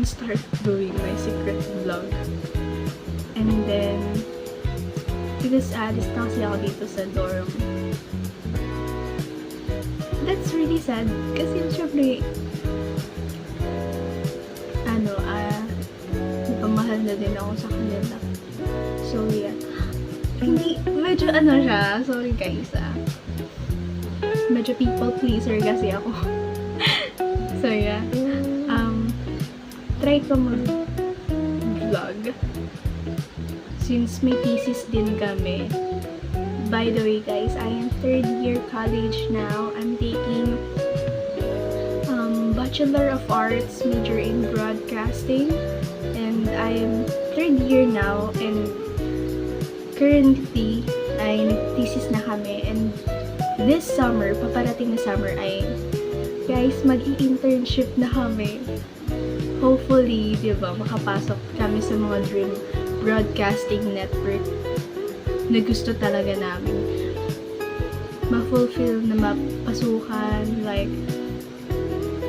can start doing my secret vlog. And then, because alis na kasi ako dito sa dorm. That's really sad. Kasi syempre, napamahal na din ako sa kanila. So, yeah. Hindi, medyo siya. Sorry guys, medyo people pleaser kasi ako. So, yeah. Try ko mag-vlog. Since may thesis din kami. By the way, guys, I am 3rd year college now. I'm taking Bachelor of Arts, major in broadcasting. And I am 3rd year now. And currently, ay nag-thesis na kami. And this summer, paparating na summer ay, guys, mag-i-internship na kami. Hopefully, di ba, makapasok kami sa mga dream broadcasting network na gusto talaga namin. Ma-fulfill na mapasukan, like,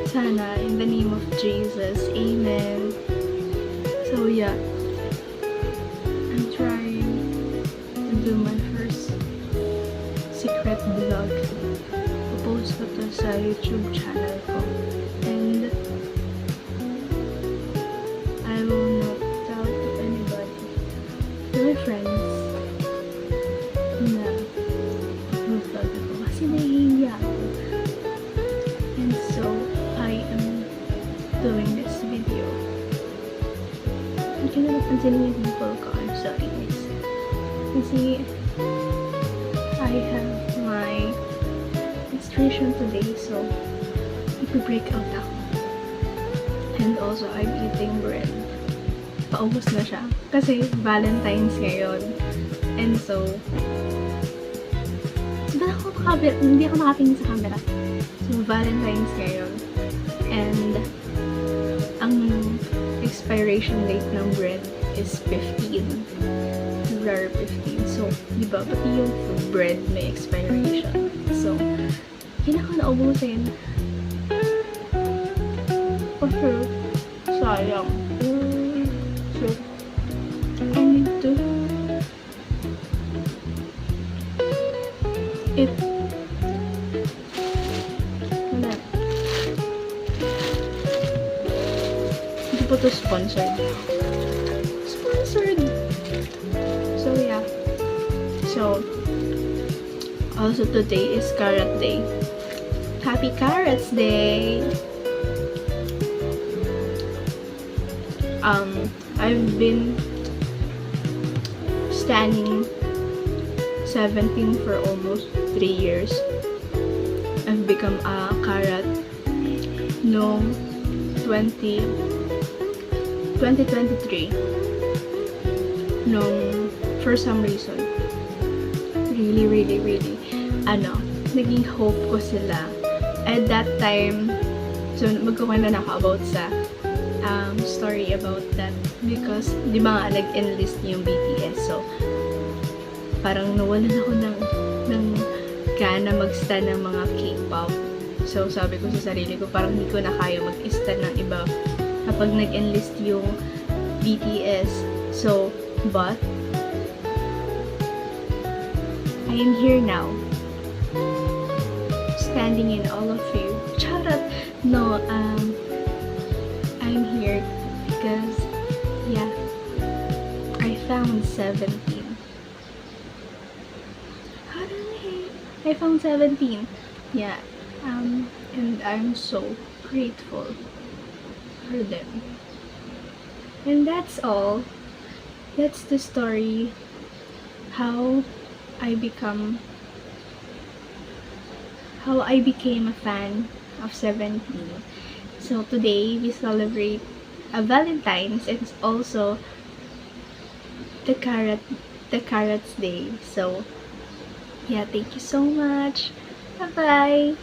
sana, in the name of Jesus. Amen. So, yeah. I'm trying to do my first secret vlog. Popost ko to sa YouTube channel ko. And I will not tell to anybody. To my friends na mag-vlog ako kasi nahihiya ako. And so, I am doing this video. Hindi na napansin yung people ko. I'm sorry guys. Kasi I have my menstruation today, so ipi-break out ako. And also, I'm eating bread. Paubos na siya. Kasi Valentine's ngayon. And so, hindi ako nakatingin sa camera. So, Valentine's ngayon. And ang expiration date ng bread is 15. February 15. So, di ba, pati yung bread may expiration. So, hindi ako naubusin. Kasi, sayang. So, I need to eat. Wala. Hindi po to sponsored. So, yeah. So, also today is Carrot Day. Happy Carrots Day! I've been studying 17 for almost 3 years. I've become a carrot noong 2023. Nung for some reason, really, naging hope ko sila. At that time, so magkukwento na ako about sa story about that. Because, di ba nga, nag-enlist yung BTS. So, parang nawalan ako ng gana mag-stan ng mga K-pop. So, sabi ko sa sarili ko, parang hindi ko na kaya mag-stan ng iba kapag nag-enlist yung BTS. So, but, I am here now. Standing in all of you. Charot! No, I'm here because, yeah, I found 17. I found 17. Yeah, and I'm so grateful for them. And that's all. That's the story. How I became a fan of 17. So today we celebrate a Valentine's and also the Carrots Day. So yeah, thank you so much. Bye bye.